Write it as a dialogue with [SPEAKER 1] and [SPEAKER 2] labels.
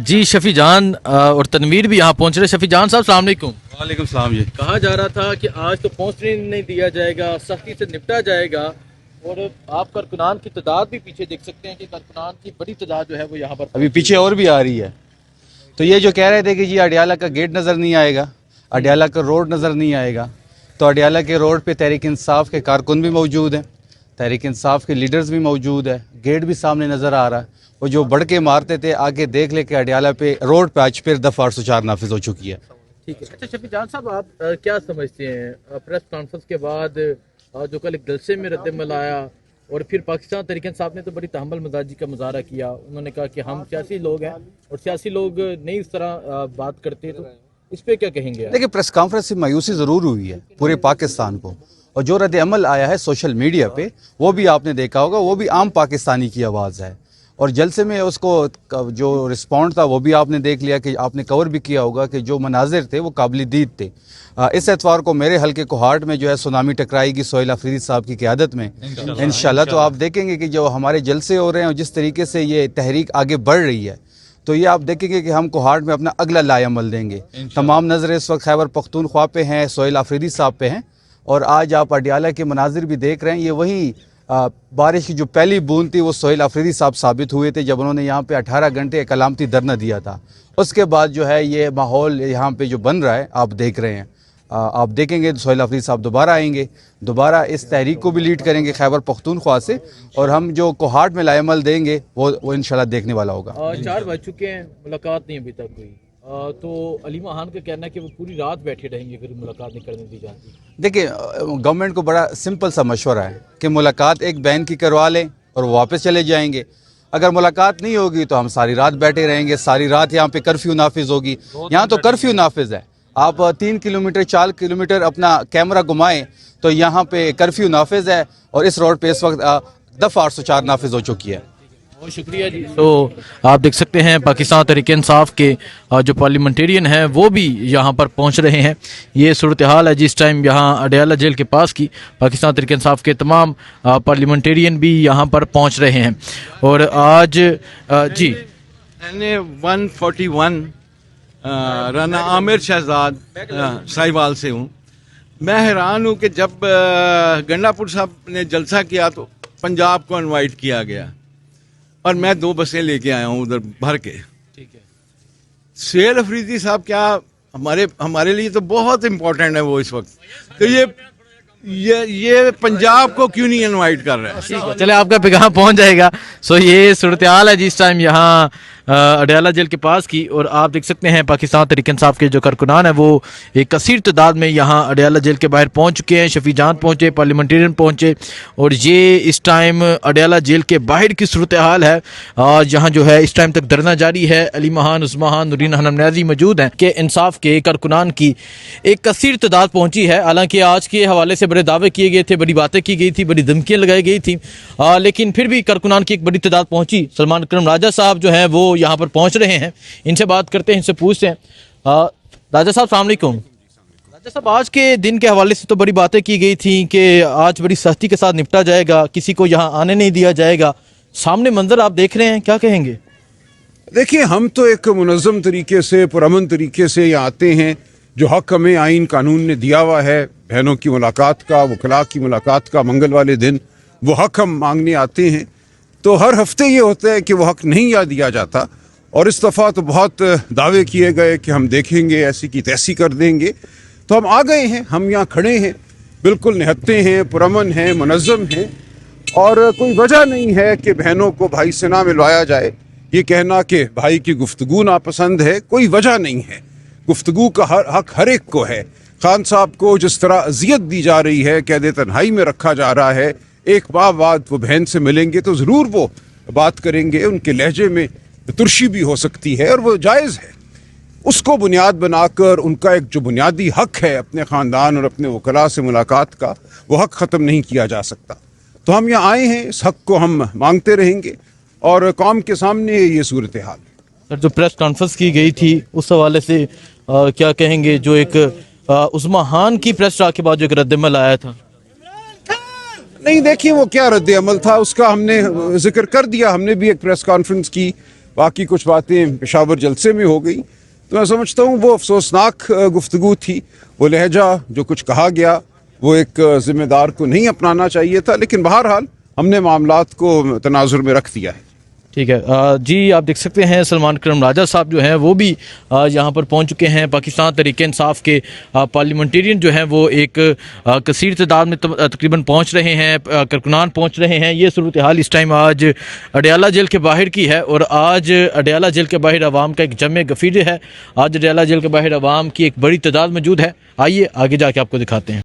[SPEAKER 1] जी शफी जान और तनवीर भी यहाँ पहुँच रहे। शफी जान साहब अस्सलाम वालेकुम।
[SPEAKER 2] वालेकुम सलाम जी।
[SPEAKER 1] कहा जा रहा था कि आज तो पहुँचने नहीं दिया जाएगा, सख्ती से निपटा जाएगा, और आप कारकुनान की तादाद भी पीछे देख सकते हैं कि कारकुनान की बड़ी तादाद जो है वो यहाँ पर
[SPEAKER 2] अभी पीछे और भी आ रही है। तो ये जो कह रहे थे कि जी अडियाला का गेट नज़र नहीं आएगा, अडियाला का रोड नज़र नहीं आएगा, तो अडियाला के रोड पे तहरीक इंसाफ के कारकुन भी मौजूद हैं, तहरीक इंसाफ के लीडर्स भी मौजूद है, गेट भी सामने नज़र आ रहा है। वो जो बढ़ के मारते थे आगे देख ले कि अडियाला पे रोड पे आज फिर दफ़ा 804 नाफिज हो चुकी है।
[SPEAKER 1] ठीक है। अच्छा शफी जान साहब, आप क्या समझते हैं प्रेस कॉन्फ्रेंस के बाद जो कल एक जलसे में रद्दमल आया और फिर पाकिस्तान तहरीक इंसाफ ने तो बड़ी तहम्मुल मजाजी का मुजाहरा किया, उन्होंने कहा कि हम सियासी लोग हैं और सियासी लोग नहीं इस तरह बात करते, तो इस पे क्या कहेंगे?
[SPEAKER 2] देखिए, प्रेस कॉन्फ्रेंस से मायूसी ज़रूर हुई है पूरे पाकिस्तान को, और जो रद्द अमल आया है सोशल मीडिया पे वो भी आपने देखा होगा, वो भी आम पाकिस्तानी की आवाज़ है। और जलसे में उसको जो रिस्पॉन्ड था वो भी आपने देख लिया कि आपने कवर भी किया होगा कि जो मनाजिर थे वो काबिल दीद थे। इस एतवार को मेरे हल्के कोहाट में जो है सुनामी टकराएगी सोहेल अफरीदी साहब की क़यादत में इंशाल्लाह। तो आप देखेंगे कि जो हमारे जलसे हो रहे हैं और जिस तरीके से ये तहरीक आगे बढ़ रही है, तो ये आप देखेंगे कि हम कोहाट में अपना अगला लाएअमल देंगे। तमाम नज़रें इस वक्त खैबर पख्तूनख्वा पे हैं, सोहेल अफरीदी साहब पे हैं, और आज आप अडियाला के मनाजिर भी देख रहे हैं। ये वही बारिश की जो पहली बूंद थी वो सोहेल अफरीदी साहब साबित हुए थे जब उन्होंने यहाँ पे 18 घंटे एक अलामती धरना दिया था। उसके बाद जो है ये माहौल यहाँ पे जो बन रहा है आप देख रहे हैं। आप देखेंगे सोहेल अफरीदी साहब दोबारा आएंगे, दोबारा इस तहरीक को भी लीड करेंगे खैबर पख्तूनख्वा से, और हम जो कोहाट में लाएअमल देंगे वो इंशाल्लाह देखने वाला होगा।
[SPEAKER 1] 4 बज चुके हैं, मुलाकात नहीं अभी तक हुई, तो अलीमा खान का कहना है कि वो पूरी रात बैठे रहेंगे अगर मुलाकात नहीं करने दी जाती।
[SPEAKER 2] देखिए, गवर्नमेंट को बड़ा सिंपल सा मशवरा है कि मुलाकात एक बहन की करवा लें और वो वापस चले जाएंगे। अगर मुलाकात नहीं होगी तो हम सारी रात बैठे रहेंगे, सारी रात यहाँ पे कर्फ्यू नाफिज होगी। यहाँ तो कर्फ्यू नाफिज है, आप 3 किलोमीटर 4 किलोमीटर अपना कैमरा घुमाएं तो यहाँ पे कर्फ्यू नाफिज है, और इस रोड पे इस वक्त दफ़ा 804 नाफिज हो चुकी है।
[SPEAKER 1] बहुत शुक्रिया जी। तो आप देख सकते हैं पाकिस्तान तहरीक इंसाफ के जो पार्लियामेंटेरियन हैं वो भी यहाँ पर पहुँच रहे हैं। ये सूरत हाल है जिस टाइम यहाँ अडियाला जेल के पास की पाकिस्तान तहरीक इंसाफ के तमाम पार्लियामेंटेरियन भी यहाँ पर पहुँच रहे हैं। और आज जी
[SPEAKER 3] मैंने 141 राना आमिर शहजाद साहिवाल से हूँ। मैं हैरान हूँ कि जब गंडापुर साहब ने जलसा किया तो पंजाब को इनवाइट किया गया और मैं 2 बसें लेके आया हूँ उधर भर के।
[SPEAKER 1] ठीक है।
[SPEAKER 3] सोहेल अफरीदी साहब क्या हमारे लिए तो बहुत इम्पोर्टेंट है वो इस वक्त, तो ये पंजाब को क्यों नहीं इनवाइट कर रहा है?
[SPEAKER 1] ठीक है, चले आपका पैगाम पहुँच जाएगा। सो ये सूरत हाल है जिस टाइम यहाँ अडियाला जेल के पास की, और आप देख सकते हैं पाकिस्तान तहरीक इंसाफ के जो कारकुनान है वो एक कसीर तादाद में यहाँ अडियाला जेल के बाहर पहुँच चुके हैं। शफी जान पहुँचे, पार्लियामेंटेरियन पहुँचे, और ये इस टाइम अडियाला जेल के बाहर की सूरत हाल है। जहाँ जो है इस टाइम तक धरना जारी है। अलीमा खान, उस्मा खान, नूरीन खानम न्याजी मौजूद हैं कि इंसाफ के कारकुनान की एक कसीर तादाद पहुँची है। हालांकि आज के हवाले से बड़े दावे किए गए थे, बड़ी बातें की गई थी, बड़ी धमकियाँ लगाई गई थी, लेकिन फिर भी कारकुनान की एक बड़ी तादाद पहुँची। सलमान अकरम राजा साहब जो है वो यहाँ पर पहुंच रहे हैं, इनसे बात करते हैं, इनसे पूछते हैं। राजा साहब अस्सलाम वालेकुम। राजा साहब, आज के दिन के हवाले से तो बड़ी बातें की गई थी कि आज बड़ी सख्ती के साथ निपटा जाएगा, किसी को यहाँ आने नहीं दिया जाएगा। सामने मंजर आप देख रहे हैं, क्या कहेंगे?
[SPEAKER 4] देखिए, हम तो एक मुनज़्ज़म तरीके से, पुरअमन तरीके से यहाँ आते हैं। जो हक हमें आइन कानून ने दिया हुआ है बहनों की मुलाकात का, वकला की मुलाकात का, मंगल वाले दिन वो हक हम मांगने आते हैं। तो हर हफ्ते ये होता है कि वो हक नहीं याद दिया जाता, और इस दफ़ा तो बहुत दावे किए गए कि हम देखेंगे, ऐसी की तैसी कर देंगे। तो हम आ गए हैं, हम यहाँ खड़े हैं, बिल्कुल निहत्ते हैं, पुरअमन हैं, मुनज़्ज़म हैं, और कोई वजह नहीं है कि बहनों को भाई से ना मिलवाया जाए। ये कहना कि भाई की गुफ्तगू नापसंद है, कोई वजह नहीं है। गुफ्तगू का हक हर एक को है। खान साहब को जिस तरह अजियत दी जा रही है, कैद तन्हाई में रखा जा रहा है, एक माह बाद वो बहन से मिलेंगे तो ज़रूर वो बात करेंगे। उनके लहजे में तुर्शी भी हो सकती है और वो जायज़ है। उसको बुनियाद बनाकर उनका एक जो बुनियादी हक है अपने ख़ानदान और अपने वकला से मुलाकात का, वो हक ख़त्म नहीं किया जा सकता। तो हम यहाँ आए हैं, इस हक को हम मांगते रहेंगे, और कौम के सामने ये सूरत हाल है।
[SPEAKER 1] सर, जो प्रेस कॉन्फ्रेंस की गई थी उस हवाले से क्या कहेंगे? जो एक उस्मा खान की प्रेस के बाद जो एक रद्दमल आया था।
[SPEAKER 4] नहीं, देखिए, वो क्या रद्द अमल था उसका हमने जिक्र कर दिया। हमने भी एक प्रेस कॉन्फ्रेंस की باقی کچھ باتیں پشاور جلسے میں ہو گئی. تو میں سمجھتا ہوں وہ افسوسناک گفتگو تھی. وہ لہجہ جو کچھ کہا گیا وہ ایک ذمہ دار کو نہیں اپنانا چاہیے تھا, لیکن بہرحال ہم نے معاملات کو تناظر میں رکھ دیا ہے.
[SPEAKER 1] ٹھیک ہے جی, آپ دیکھ سکتے ہیں سلمان کرم راجہ صاحب جو ہیں وہ بھی یہاں پر پہنچ چکے ہیں. پاکستان تحریک انصاف کے پارلیمنٹیرین جو ہیں وہ ایک کثیر تعداد میں تقریباً پہنچ رہے ہیں, کارکنان پہنچ رہے ہیں. یہ صورتحال اس ٹائم آج اڈیالہ جیل کے باہر کی ہے, اور آج اڈیالہ جیل کے باہر عوام کا ایک جمع غفیر ہے. آج اڈیالہ جیل کے باہر عوام کی ایک بڑی تعداد موجود ہے. آئیے آگے جا کے آپ کو دکھاتے ہیں.